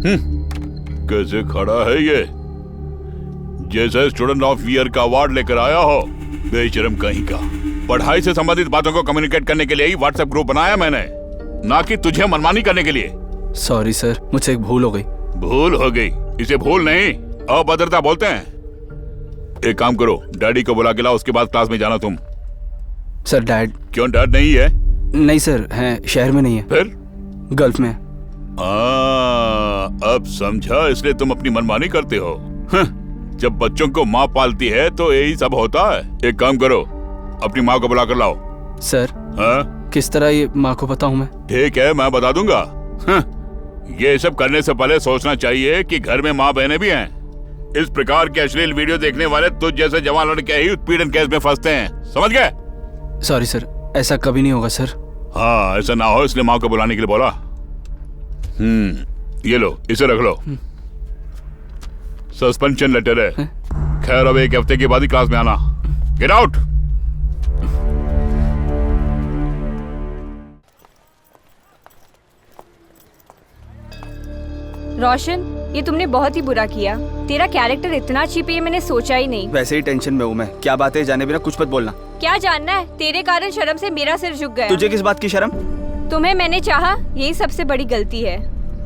कैसे खड़ा है ये, जैसे स्टूडेंट ऑफ ईयर का अवार्ड लेकर आया हो। बेशरम कहीं का। पढ़ाई से संबंधित बातों को कम्युनिकेट करने के लिए ही व्हाट्सएप ग्रुप बनाया मैंने, ना कि तुझे मनमानी करने के लिए। सॉरी सर, मुझसे एक भूल हो गई। भूल हो गई? इसे भूल नहीं, अभद्रता बोलते हैं। एक काम करो, डैडी को बुला के लाओ, उसके बाद क्लास में जाना तुम। Sir dad? क्यों, डैड नहीं है? नहीं सर, हैं, शहर में नहीं है। फिर? गल्फ में। अब समझा, इसलिए तुम अपनी मनमानी करते हो। जब बच्चों को माँ पालती है तो यही सब होता है। एक काम करो, अपनी माँ को बुला कर लाओ। सर? हाँ? किस तरह ये माँ को बताऊं मैं? ठीक है, मैं बता दूंगा। ये सब करने से पहले सोचना चाहिए कि घर में माँ बहनें भी हैं। इस प्रकार के अश्लील वीडियो देखने वाले तुझ जैसे जवान लड़के ही उत्पीड़न केस में फंसते हैं, समझ गए? सॉरी सर, ऐसा कभी नहीं होगा सर। हाँ, ऐसा ना हो इसलिए माँ को बुलाने के लिए बोला। ये लो, इसे रख लो। सस्पेंशन लेटर है। खैर, अब 1 हफ्ते के बाद ही क्लास में आना। Get out. रोशन, ये तुमने बहुत ही बुरा किया। तेरा कैरेक्टर इतना चीप है, मैंने सोचा ही नहीं। वैसे ही टेंशन में हूँ मैं। क्या बात है, जाने बिना कुछ मत बोलना। क्या जानना है, तेरे कारण शर्म से मेरा सिर झुक गया। तुझे किस बात की शर्म? तुम्हें मैंने चाहा, यही सबसे बड़ी गलती है।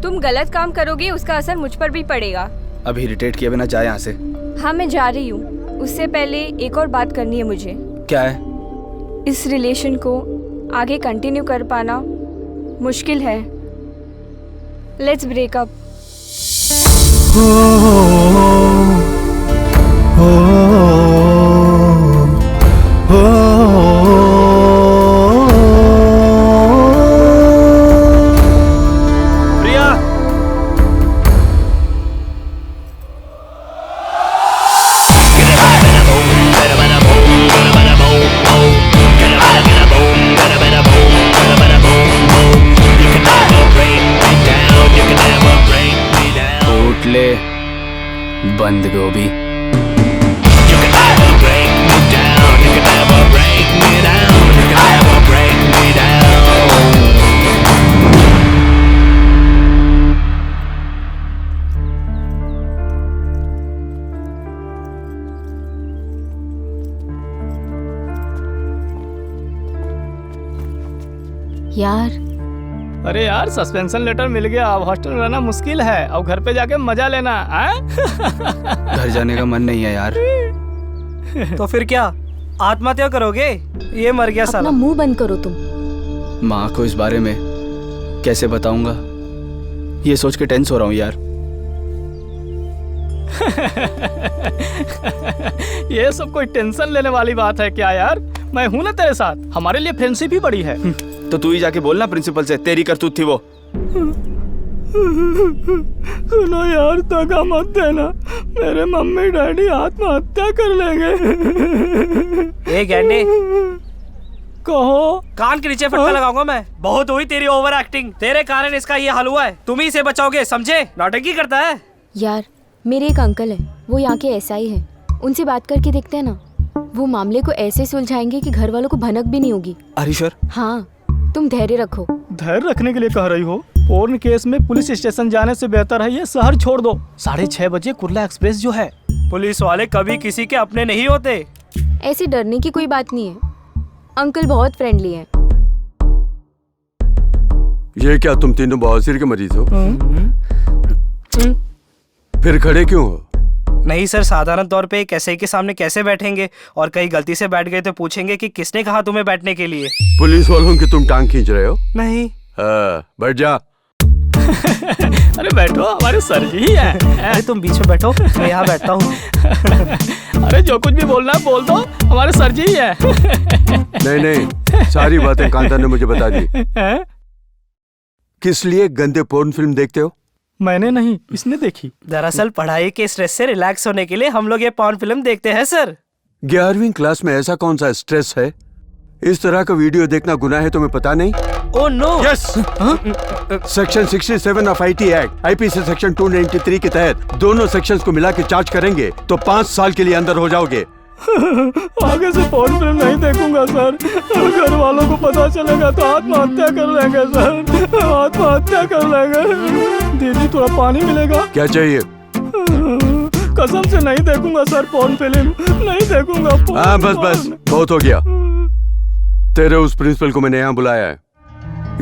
तुम गलत काम करोगे, उसका असर मुझ पर भी पड़ेगा। अभी इरिटेट किए बिना जा यहाँ से। हाँ, मैं जा रही हूँ। उससे पहले एक और बात करनी है मुझे। क्या है? इस रिलेशन को आगे कंटिन्यू कर पाना मुश्किल है। Let's break up. बंद गोभी। यार, अरे यार, सस्पेंशन लेटर मिल गया। अब हॉस्टल रहना मुश्किल है। अब घर पे जाके मजा लेना है। घर जाने का मन नहीं है यार। तो फिर क्या, आत्महत्या करोगे? ये मर गया साला। अपना मुंह बंद करो तुम। माँ को इस बारे में कैसे बताऊंगा, ये सोच के टेंस हो रहा हूँ यार। ये सब कोई टेंशन लेने वाली बात है क्या यार? मैं हूं ना तेरे साथ। हमारे लिए फ्रेंडशिप ही बड़ी है। तो तू ही जाके बोलना प्रिंसिपल से, तेरी करतूत थी वो। सुनो यार, धक्का मत देना, मेरे मम्मी डैडी आत्महत्या कर लेंगे। ए गैंडे, कहो। कान के नीचे फटका लगाऊंगा मैं। बहुत हुई तेरी ओवर एक्टिंग। तेरे कारण इसका ये हाल हुआ है। तुम ही इसे बचाओगे, समझे? नौटंकी करता है यार। मेरे एक अंकल है, वो यहाँ के एसआई हैं। उनसे बात करके देखते हैं ना, वो मामले को ऐसे सुलझाएंगे कि घर वालों को भनक भी नहीं होगी। अरे हाँ, तुम धैर्य रखो। धैर्य रखने के लिए कह रही हो? पोर्न केस में पुलिस स्टेशन जाने से बेहतर है ये शहर छोड़ दो। 6:30 बजे कुर्ला एक्सप्रेस जो है। पुलिस वाले कभी किसी के अपने नहीं होते। ऐसी डरने की कोई बात नहीं है, अंकल बहुत फ्रेंडली हैं। ये क्या, तुम तीनों बवासीर के मरीज हो? फिर खड़े क्यों हो? नहीं सर, साधारण तौर पे एक एसआई के सामने कैसे बैठेंगे? और कहीं गलती से बैठ गए तो पूछेंगे कि किसने कहा तुम्हें बैठने के लिए। पुलिस वालों की तुम टांग खींच रहे हो? नहीं। बैठ जा। अरे बैठो, हमारे सर जी है। अरे तुम बीच में बैठो, मैं यहाँ बैठता हूँ। अरे जो कुछ भी बोलना है बोल दो, हमारे सर जी है। नहीं, सारी बातें कांता ने मुझे बता दी। किस लिए गंदे पोर्न फिल्म देखते हो? मैंने नहीं, इसने देखी। दरअसल पढ़ाई के स्ट्रेस से रिलैक्स होने के लिए हम लोग ये पोर्न फिल्म देखते हैं सर। 11वीं क्लास में ऐसा कौन सा स्ट्रेस है? इस तरह का वीडियो देखना गुनाह है, तुम्हें पता नहीं? Oh no. Yes. Section 67 of IT act, IPC section 293 के तहत दोनों सेक्शंस को मिला के चार्ज करेंगे तो 5 साल के लिए अंदर हो जाओगे। आगे से फोन फिल्म नहीं देखूंगा सर। घर वालों को पता चलेगा तो आत्महत्या कर लेंगे सर, आत्महत्या कर लेंगे। दीदी थोड़ा पानी मिलेगा? क्या चाहिए? कसम से नहीं देखूंगा सर फोन फिल्म, नहीं देखूंगा। हाँ बस बस, बहुत हो गया। तेरे उस प्रिंसिपल को मैंने यहाँ बुलाया है।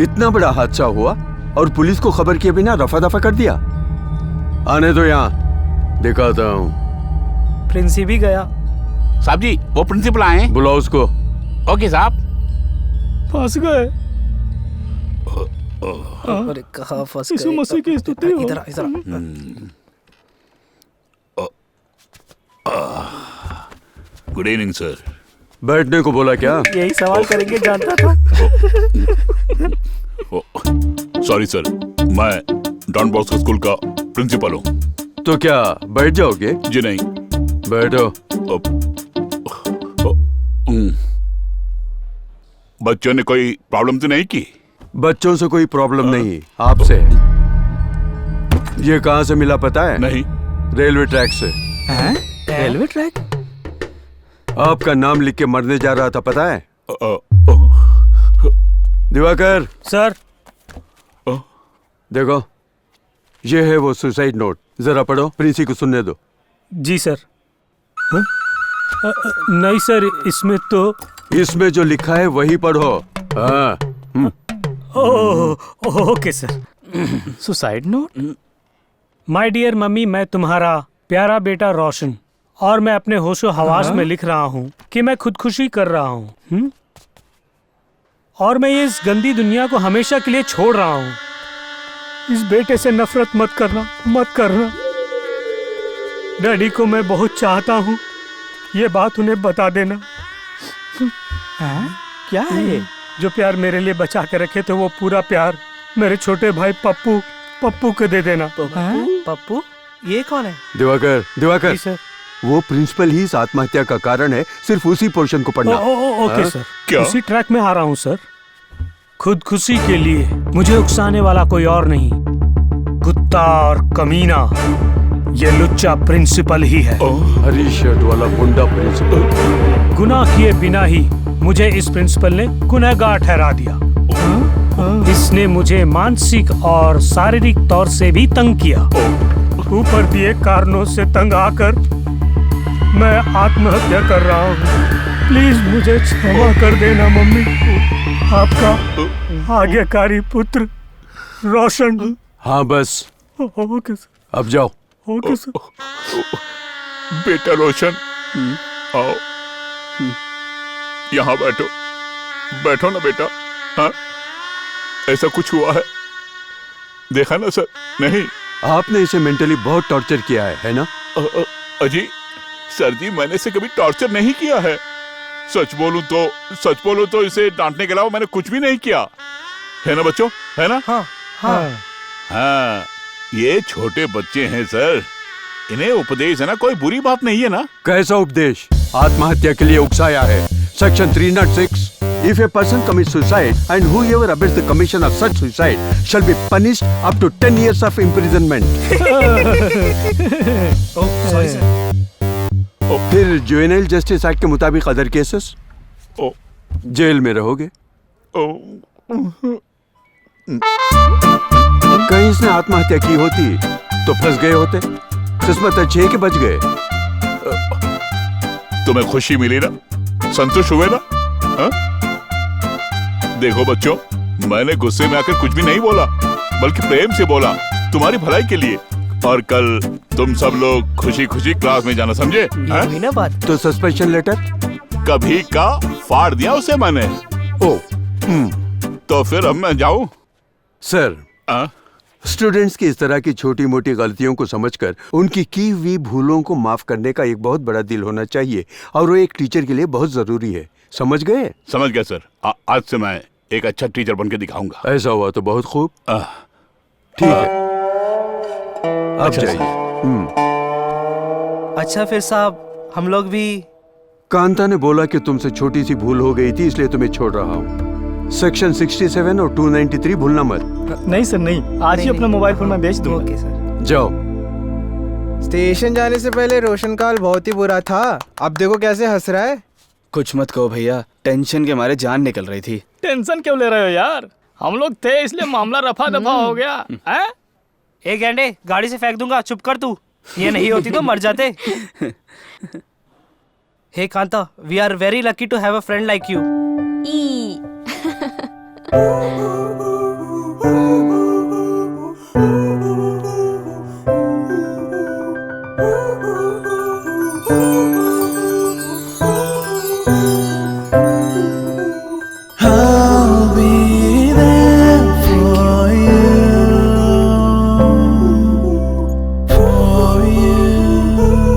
इतना बड़ा हादसा हुआ और पुलिस को खबर किए बिना रफा दफा कर दिया। आने दो यहाँ, दिखाता हूँ। प्रिंसी भी गया। साहब जी वो प्रिंसिपल आए हैं। बुलाओ उसको। ओके साहब। फंस गए। अरे कहाँ फंस यीशु गए? मसीह की स्तुति हो। इधर इधर। Good evening sir. बैठने को बोला क्या? यही सवाल करेंगे जानता था। सॉरी सर, मैं डॉन बॉस्को स्कूल का प्रिंसिपल हूँ। तो क्या बैठ जाओगे? जी नहीं। बैठो। बच्चों ने कोई प्रॉब्लम तो नहीं की? बच्चों से कोई प्रॉब्लम नहीं, आपसे। ये कहाँ से मिला पता है? नहीं। रेलवे ट्रैक से। Railway track? आपका नाम लिख के मरने जा रहा था पता है? दिवाकर सर देखो, ये है वो सुसाइड नोट, जरा पढ़ो, प्रिंसी को सुनने दो। जी सर। नहीं सर, इसमें तो इसमें जो लिखा है वही पढ़ो। हाँ। Okay sir. Suicide note. My dear mummy, मैं तुम्हारा प्यारा बेटा रोशन, और मैं अपने होशो हवास में लिख रहा हूँ कि मैं खुदकुशी कर रहा हूँ। और मैं ये इस गंदी दुनिया को हमेशा के लिए छोड़ रहा हूँ। इस बेटे से नफरत मत करना, मत करना। डैडी को मैं बहुत चाहता हूँ, ये बात उन्हें बता देना। क्या है? जो प्यार मेरे लिए बचा के रखे थे वो पूरा प्यार मेरे छोटे भाई पप्पू को दे देना। पप्पू? ये कौन है? दिवाकर जी सर। वो प्रिंसिपल ही इस आत्महत्या का कारण है, सिर्फ उसी पोर्शन को पढ़ना। Okay sir. क्या? उसी ट्रैक में आ रहा हूँ सर। खुदकुशी के लिए मुझे उकसाने वाला कोई और नहीं, कुत्ता और कमीना ये लुच्चा प्रिंसिपल ही है। हरी शर्ट वाला गुंडा प्रिंसिपल। गुनाह किए बिना ही मुझे इस प्रिंसिपल ने गुनहगार ठहरा दिया। इसने मुझे मानसिक और शारीरिक तौर से भी तंग किया। ऊपर दिए कारणों से तंग आकर मैं आत्महत्या कर रहा हूँ। प्लीज मुझे क्षमा कर देना मम्मी। आपका आज्ञाकारी पुत्र रोशन। हाँ बस, ओके सर। अब जाओ। Okay sir. बेटा रोशन, आओ यहाँ बैठो। बैठो ना बेटा। हाँ, ऐसा कुछ हुआ है? देखा ना सर? नहीं। आपने इसे मेंटली बहुत टॉर्चर किया है ना? अजी सर जी, मैंने इसे कभी टॉर्चर नहीं किया है। सच बोलूं तो इसे डांटने के अलावा मैंने कुछ भी नहीं किया है ना बच्चों, है ना? हाँ हाँ। हाँ, ये छोटे बच्चे हैं सर, इन्हें उपदेश है ना कोई बुरी बात नहीं है ना। कैसा उपदेश? आत्महत्या के लिए उकसाया है। Section 306, if a person commits suicide and whoever abets the commission of such suicide shall be punished up to 10 years of imprisonment. Sorry sir. फिर जुवेनाइल जस्टिस एक्ट के मुताबिक अदर केसेस ओ, जेल में रहोगे। ओ, कहीं इसने आत्महत्या की होती तो फंस गए होते। किस्मत अच्छी है कि बच गए। तुम्हें खुशी मिली ना? संतुष्ट हुए ना? हा? देखो बच्चों, मैंने गुस्से में आकर कुछ भी नहीं बोला, बल्कि प्रेम से बोला, तुम्हारी भलाई के लिए। और कल तुम सब लोग खुशी खुशी क्लास में जाना, समझे? ये हुई ना बात। तो सस्पेंशन लेटर कभी का फाड़ दिया उसे मैंने। ओ तो फिर अब मैं जाऊं? सर, स्टूडेंट्स की इस तरह की छोटी मोटी गलतियों को समझकर उनकी की हुई भूलों को माफ करने का एक बहुत बड़ा दिल होना चाहिए, और वो एक टीचर के लिए बहुत जरूरी है। समझ गए? समझ गया सर। आज से मैं एक अच्छा टीचर बन के दिखाऊंगा। ऐसा हुआ तो बहुत खूब। ठीक है, अब जाइए। अच्छा फिर साहब, हम लोग भी। कांता ने बोला कि तुमसे छोटी सी भूल हो गई थी, इसलिए तुम्हें छोड़ रहा हूँ। सेक्शन 67 और 293 भूलना मत। नहीं सर, नहीं। आज ही अपना मोबाइल फोन में बेच दूंगा। Okay sir. जाओ। स्टेशन जाने से पहले रोशन का हाल बहुत ही बुरा था, अब देखो कैसे हंस रहा है। कुछ मत कहो भैया, टेंशन के मारे जान निकल रही थी। टेंशन क्यों ले रहे हो यार, हम लोग थे इसलिए मामला रफा दफा हो गया है? एक गैंडे गाड़ी से फेंक दूंगा, चुप कर तू। ये नहीं होती तो मर जाते। Hey Kanta, we are very lucky to have a friend like you. E